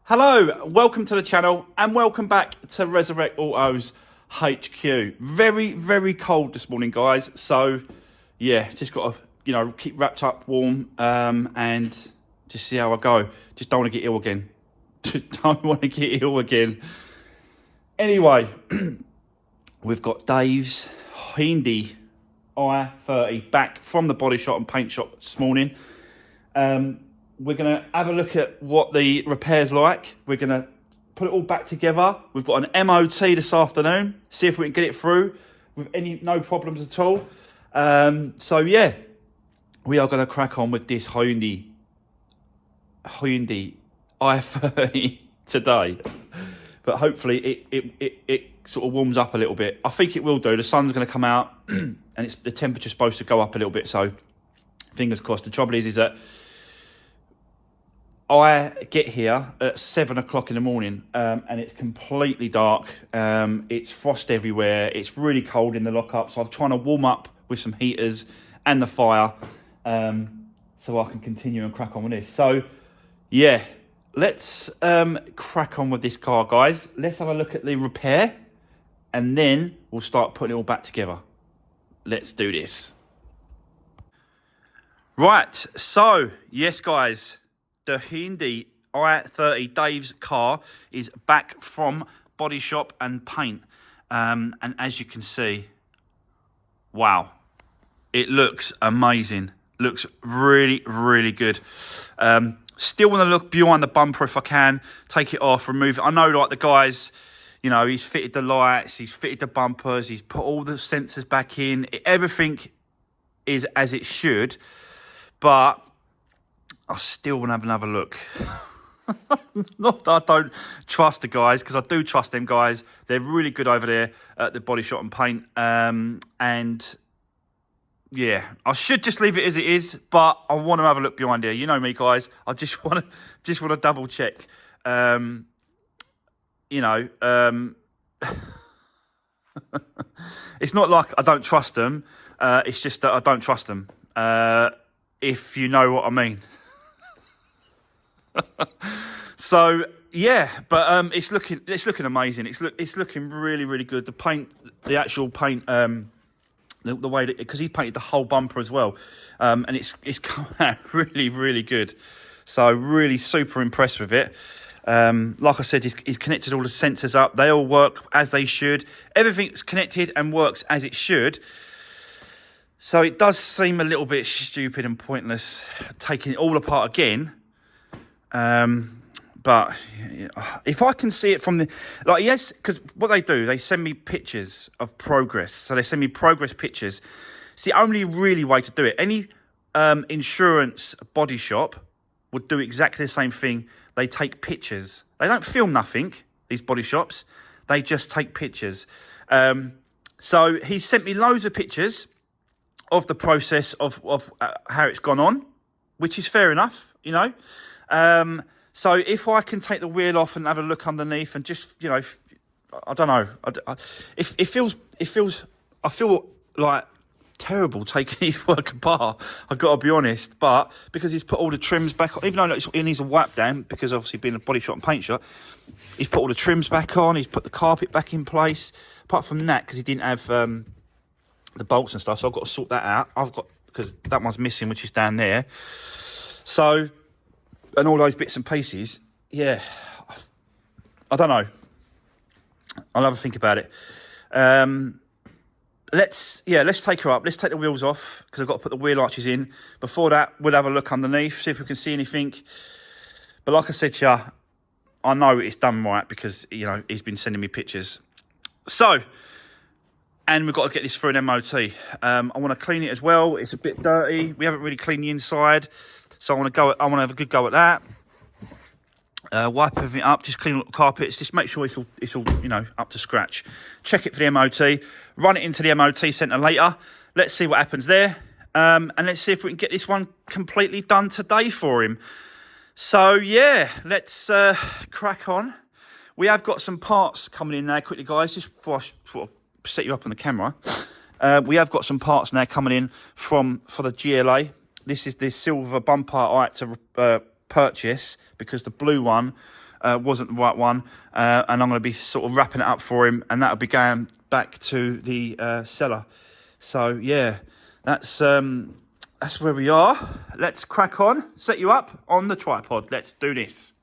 Hello, welcome to the channel and welcome back to Resurwreck Autos HQ. Very, very cold this morning, guys. So, yeah, just got to, keep wrapped up warm and just see how I go. Just don't want to get ill again. Just don't want to get ill again. Anyway, we've got Dave's Hyundai I30 back from the body shop and paint shop this morning. We're going to have a look at what the repair's like. We're going to put it all back together. We've got an M.O.T this afternoon. See if we can get it through with no problems at all. So, yeah, we are going to crack on with this Hyundai I30 today. But hopefully it sort of warms up a little bit. I think it will do. The sun's going to come out and the temperature's supposed to go up a little bit. So, fingers crossed. The trouble is that I get here at 7 o'clock in the morning and it's completely dark. It's frost everywhere. It's really cold in the lockup. So I'm trying to warm up with some heaters and the fire so I can continue and crack on with this. So, yeah, let's crack on with this car, guys. Let's have a look at the repair and then we'll start putting it all back together. Let's do this. Right, so, yes, guys. The Hyundai I30, Dave's car, is back from body shop and paint. And as you can see, wow, it looks amazing. Looks really, really good. Still want to look behind the bumper if I can. Take it off, remove it. I know, like, the guys, he's fitted the lights, he's fitted the bumpers, he's put all the sensors back in. Everything is as it should, but I still want to have another look. Not that I don't trust the guys, because I do trust them guys. They're really good over there at the body shop and paint. And yeah, I should just leave it as it is, but I want to have a look behind here. You know me, guys. I just want to double check. It's not like I don't trust them. It's just that I don't trust them. If you know what I mean. So yeah, but it's looking amazing. It's looking really, really good. The paint, the actual paint, the way that, because he's painted the whole bumper as well, and it's come out really, really good. So really super impressed with it. Like I said, he's connected all the sensors up. They all work as they should. Everything's connected and works as it should. So it does seem a little bit stupid and pointless taking it all apart again. But if I can see it from yes, because what they do, they send me pictures of progress. So they send me progress pictures. It's the only really way to do it. Any insurance body shop would do exactly the same thing. They take pictures. They don't film nothing, these body shops. They just take pictures. So he sent me loads of pictures of the process of how it's gone on, which is fair enough, So if I can take the wheel off and have a look underneath and just, I don't know. I feel like terrible taking his work apart. I've got to be honest. But because he's put all the trims back on, even though he needs a wipe down, because obviously being a body shop and paint shop, he's put all the trims back on. He's put the carpet back in place. Apart from that, because he didn't have the bolts and stuff, so I've got to sort that out. Because that one's missing, which is down there. So, and all those bits and pieces, yeah, I don't know. I'll have a think about it. Let's take her up. Let's take the wheels off, because I've got to put the wheel arches in. Before that, we'll have a look underneath, see if we can see anything. But like I said to you, I know it's done right, because, he's been sending me pictures. So, and we've got to get this through an M.O.T. I want to clean it as well. It's a bit dirty. We haven't really cleaned the inside. So I want to have a good go at that. Wipe everything up, just clean up the carpets, just make sure it's all up to scratch. Check it for the M.O.T. Run it into the M.O.T. centre later. Let's see what happens there. And let's see if we can get this one completely done today for him. So yeah, let's crack on. We have got some parts coming in there quickly, guys, just before I sort of set you up on the camera. We have got some parts now coming in for the GLA. This is the silver bumper I had to purchase, because the blue one wasn't the right one, and I'm going to be sort of wrapping it up for him, and that'll be going back to the seller. So yeah, that's where we are. Let's crack on. Set you up on the tripod. Let's do this.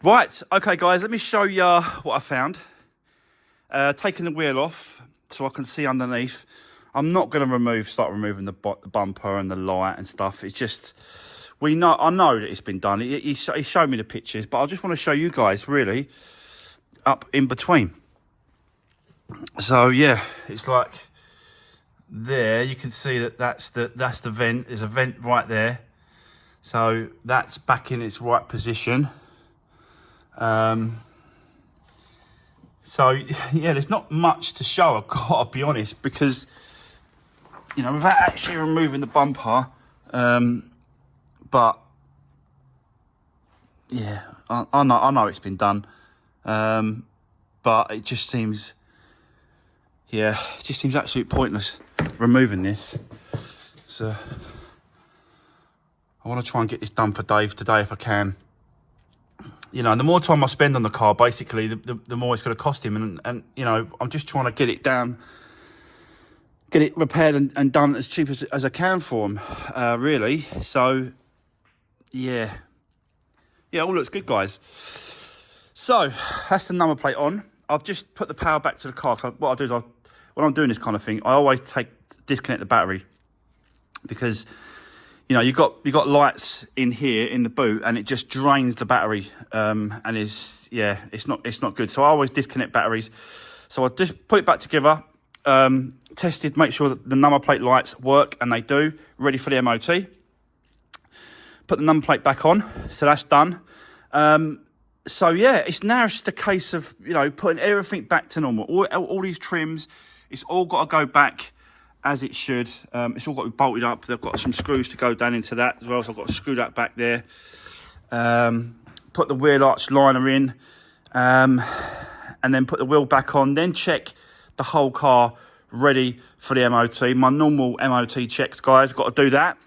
Right, okay guys, let me show you what I found. Taking the wheel off so I can see underneath. I'm not going to start removing the bumper and the light and stuff. It's just, I know that it's been done. He showed me the pictures, but I just want to show you guys really up in between. So yeah, it's like there, you can see that that's the vent. There's a vent right there. So that's back in its right position. So yeah, there's not much to show, I've got to be honest, because without actually removing the bumper, but yeah, I know it's been done, but it just seems absolutely pointless removing this. So I want to try and get this done for Dave today if I can. The more time I spend on the car, basically, the more it's going to cost him. And I'm just trying to get it down, get it repaired and done as cheap as I can for him, really. So, yeah, all looks good, guys. So, that's the number plate on. I've just put the power back to the car. So what I'll do is, when I'm doing this kind of thing, I always disconnect the battery. Because you've got lights in here in the boot, and it just drains the battery, and it's not good. So I always disconnect batteries. So I just put it back together, tested, make sure that the number plate lights work, and they do. Ready for the MOT. Put the number plate back on, so that's done. So yeah, it's now just a case of putting everything back to normal. All these trims, it's all got to go back as it should. It's all got to be bolted up. They've got some screws to go down into that as well, so I've got to screw that back there. Put the wheel arch liner in, and then put the wheel back on, then check the whole car ready for the MOT. My normal MOT checks, guys, got to do that.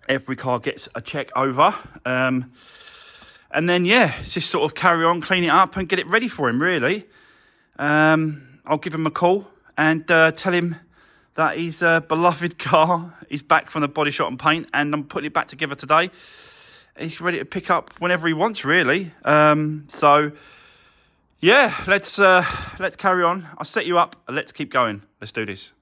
Every car gets a check over. And then, yeah, it's just sort of carry on, clean it up and get it ready for him, really. I'll give him a call and tell him that his beloved car is back from the body shop and paint, and I'm putting it back together today. He's ready to pick up whenever he wants, really. So yeah, let's carry on. I'll set you up. Let's keep going. Let's do this.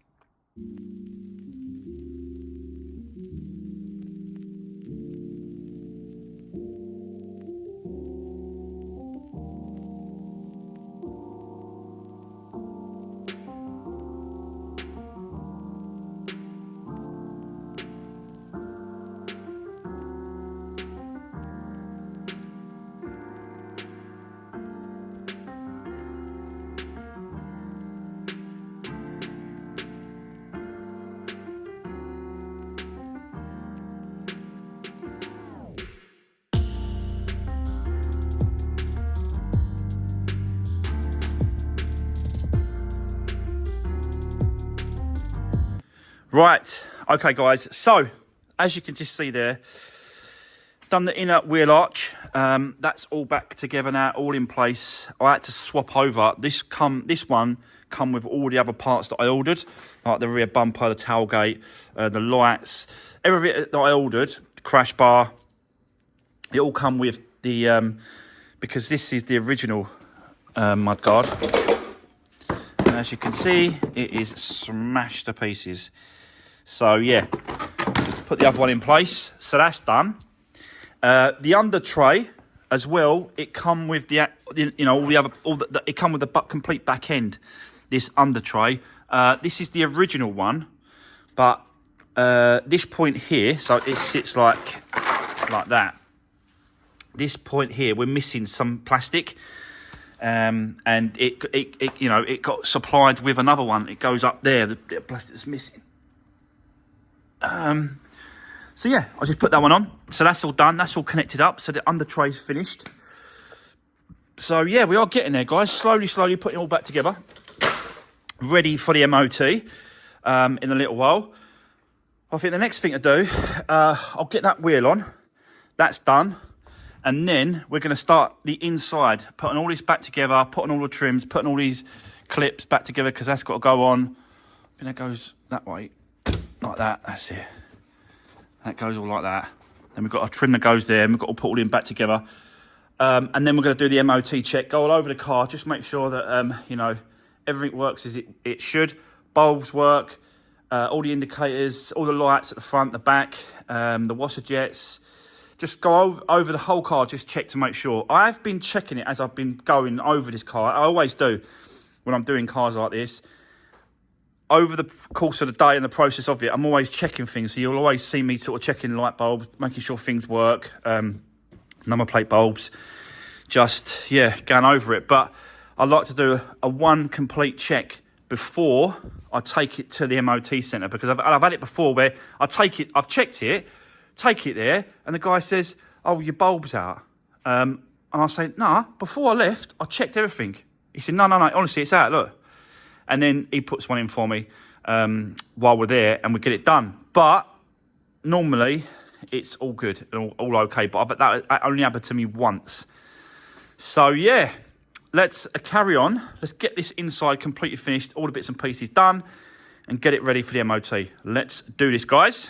Right, okay guys, so as you can just see there, done the inner wheel arch, That's all back together now, all in place. I had to swap over. This one come with all the other parts that I ordered, like the rear bumper, the tailgate, the lights, everything that I ordered, the crash bar. It all come with the, because this is the original mudguard. And as you can see, it is smashed to pieces. So yeah, put the other one in place. So that's done. The under tray as well, it come with the, you know, it come with the complete back end, this under tray. This is the original one, but this point here, so it sits like that. This point here, we're missing some plastic, and it you know, it got supplied with another one. It goes up there, the plastic is missing. So yeah, I just put that one on. So that's all done. That's all connected up. So the under tray's finished. So yeah, we are getting there, guys. Slowly putting it all back together. Ready for the MOT in a little while. I think the next thing to do, I'll get that wheel on. That's done. And then we're going to start the inside. Putting all this back together, putting all the trims, putting all these clips back together, because that's got to go on. I think that goes that way. Like that. That's it. That goes all like that. Then we've got a trim that goes there, and we've got to put all in back together. And then we're going to do the MOT check, go all over the car, just make sure that, you know, everything works as it should. Bulbs work, all the indicators, all the lights at the front, the back, the washer jets. Just go over the whole car, just check to make sure. I've been checking it as I've been going over this car. I always do when I'm doing cars like this. Over the course of the day and the process of it, I'm always checking things. So you'll always see me sort of checking light bulbs, making sure things work, number plate bulbs, just, yeah, going over it. But I like to do a one complete check before I take it to the MOT centre, because I've had it before where I've checked it, take it there, and the guy says, oh, your bulb's out. And I say, nah, before I left, I checked everything. He said, no, honestly, it's out, look. And then he puts one in for me while we're there, and we get it done. But normally, it's all good, all okay. But that only happened to me once. So, yeah, let's carry on. Let's get this inside completely finished, all the bits and pieces done, and get it ready for the MOT. Let's do this, guys.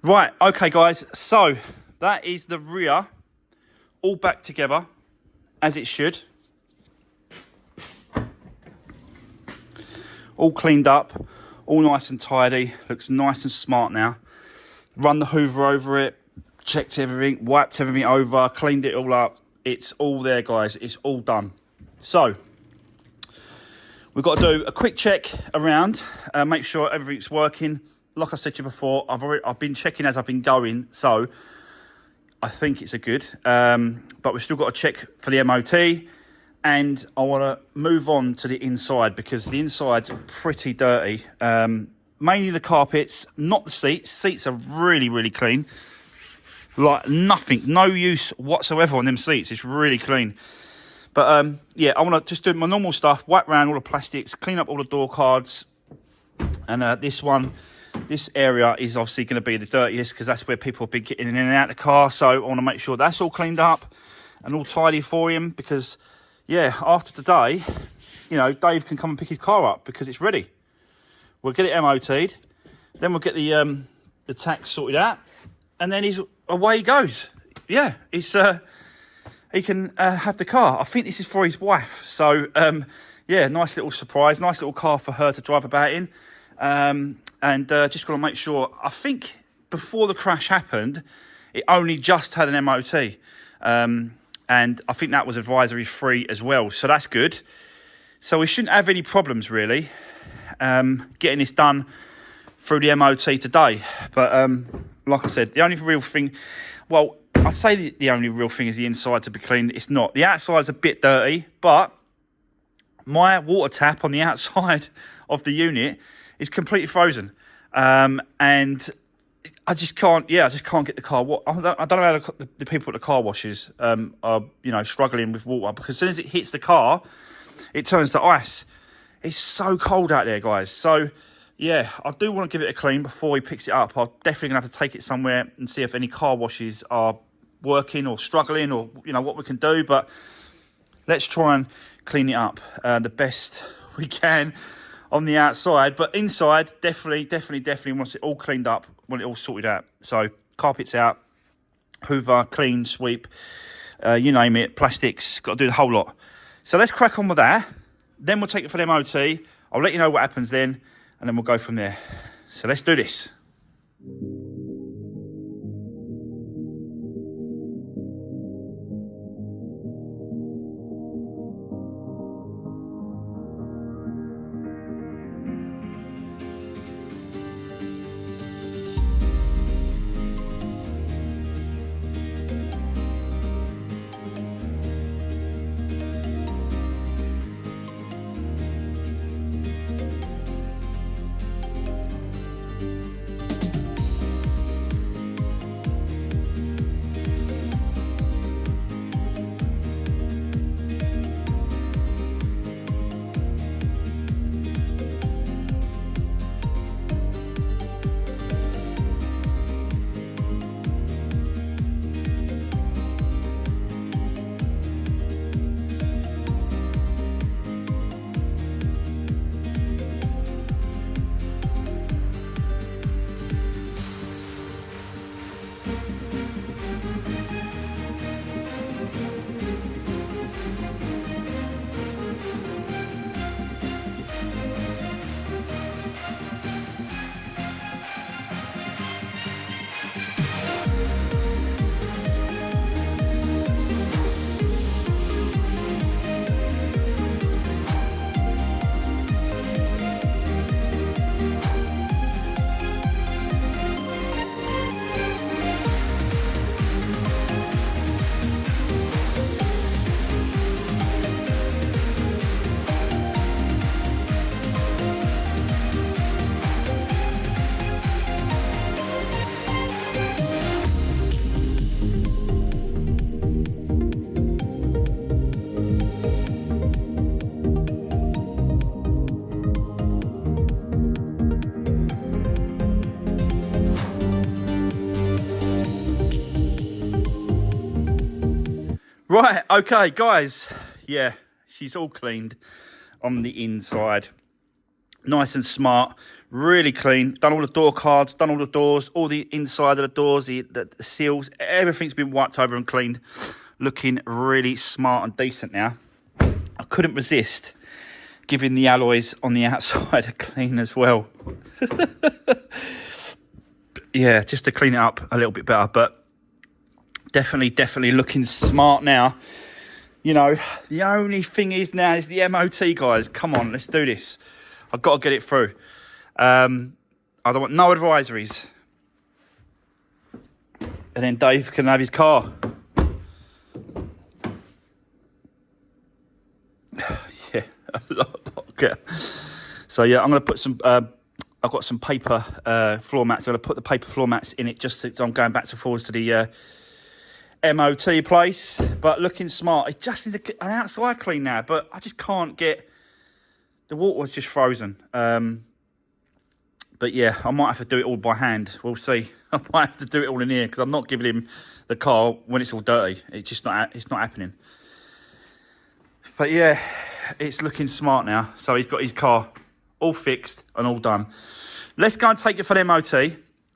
Right, okay, guys, so that is the rear all back together as it should. All cleaned up, all nice and tidy, looks nice and smart now. Run the hoover over it, checked everything, wiped everything over, cleaned it all up. It's all there, guys, it's all done. So, We've got to do a quick check around, make sure everything's working. Like I said to you before, I've been checking as I've been going, so I think it's a good. But we've still got to check for the M.O.T. And I want to move on to the inside because the inside's pretty dirty. Mainly the carpets, not the seats. Seats are really, really clean. Like nothing, no use whatsoever on them seats. It's really clean. But yeah, I want to just do my normal stuff, wipe around all the plastics, clean up all the door cards. And this area is obviously going to be the dirtiest because that's where people have been getting in and out of the car. So I want to make sure that's all cleaned up and all tidy for him because, yeah, after today, you know, Dave can come and pick his car up because it's ready. We'll get it MOT'd, then we'll get the tax sorted out, and then away he goes. Yeah, he can have the car. I think this is for his wife. So, yeah, nice little surprise, nice little car for her to drive about in. And just got to make sure, I think before the crash happened, it only just had an MOT. And I think that was advisory free as well. So that's good. So we shouldn't have any problems really getting this done through the MOT today. But like I said, the only real thing, well, I'd say the only real thing is the inside to be cleaned. It's not. The outside's a bit dirty, but my water tap on the outside of the unit is completely frozen. And I just can't get the car. I don't know how the people at the car washes are, you know, struggling with water because as soon as it hits the car, it turns to ice. It's so cold out there, guys. So, yeah, I do want to give it a clean before he picks it up. I'm definitely going to have to take it somewhere and see if any car washes are working or struggling or, you know, what we can do. But let's try and clean it up the best we can on the outside. But inside, definitely wants it all cleaned up, want it all sorted out. So, carpets out, hoover, clean, sweep, you name it, plastics, got to do the whole lot. So let's crack on with that. Then we'll take it for the MOT. I'll let you know what happens then, and then we'll go from there. So let's do this. Right, okay, guys. Yeah, she's all cleaned on the inside. Nice and smart, really clean. Done all the door cards, done all the doors, all the inside of the doors, the seals. Everything's been wiped over and cleaned. Looking really smart and decent now. I couldn't resist giving the alloys on the outside a clean as well. Yeah, just to clean it up a little bit better, but definitely looking smart now. You know, the only thing is now is the MOT, guys. Come on, let's do this. I've got to get it through. I don't want no advisories. And then Dave can have his car. Yeah, okay. So yeah, I'm going to put some, I've got some paper floor mats. I'm going to put the paper floor mats in it just so I'm going back and forwards to the M.O.T place. But looking smart. It just needs an outside clean now, but I just can't get, the water was just frozen. But yeah, I might have to do it all by hand. We'll see. I might have to do it all in here because I'm not giving him the car when it's all dirty. It's just not happening. But yeah, it's looking smart now. So he's got his car all fixed and all done. Let's go and take it for the MOT.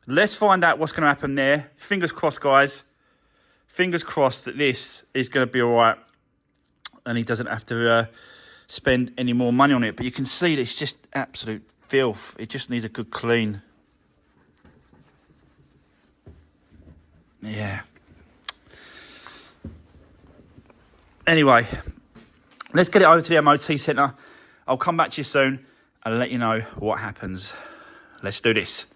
Let's find out what's going to happen there. Fingers crossed, guys. Fingers crossed that this is going to be all right and he doesn't have to spend any more money on it. But you can see that it's just absolute filth. It just needs a good clean. Yeah. Anyway, let's get it over to the MOT centre. I'll come back to you soon and let you know what happens. Let's do this.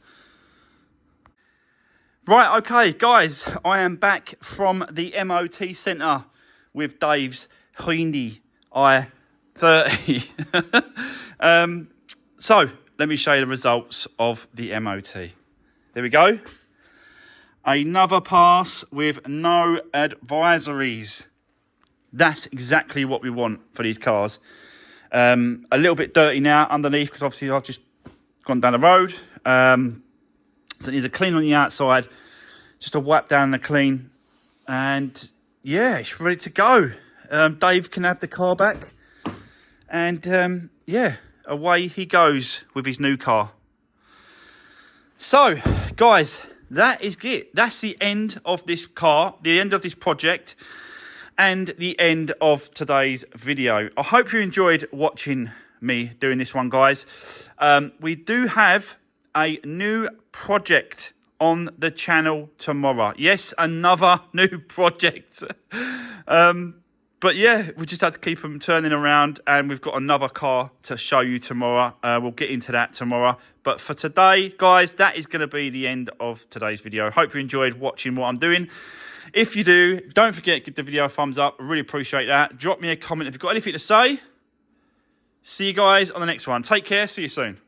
Right, okay, guys, I am back from the MOT centre with Dave's Hyundai I30. So, let me show you the results of the MOT. There we go. Another pass with no advisories. That's exactly what we want for these cars. A little bit dirty now underneath because obviously I've just gone down the road. So it needs a clean on the outside. Just a wipe down the clean. And yeah, it's ready to go. Dave can have the car back. And yeah, away he goes with his new car. So, guys, that is it. That's the end of this car, the end of this project, and the end of today's video. I hope you enjoyed watching me doing this one, guys. We do have a new project on the channel tomorrow. Yes, another new project. But yeah, we just had to keep them turning around, and we've got another car to show you tomorrow. We'll get into that tomorrow. But for today, guys, that is going to be the end of today's video. Hope you enjoyed watching what I'm doing. If you do, don't forget, give the video a thumbs up. I really appreciate that. Drop me a comment if you've got anything to say. See you guys on the next one. Take care. See you soon.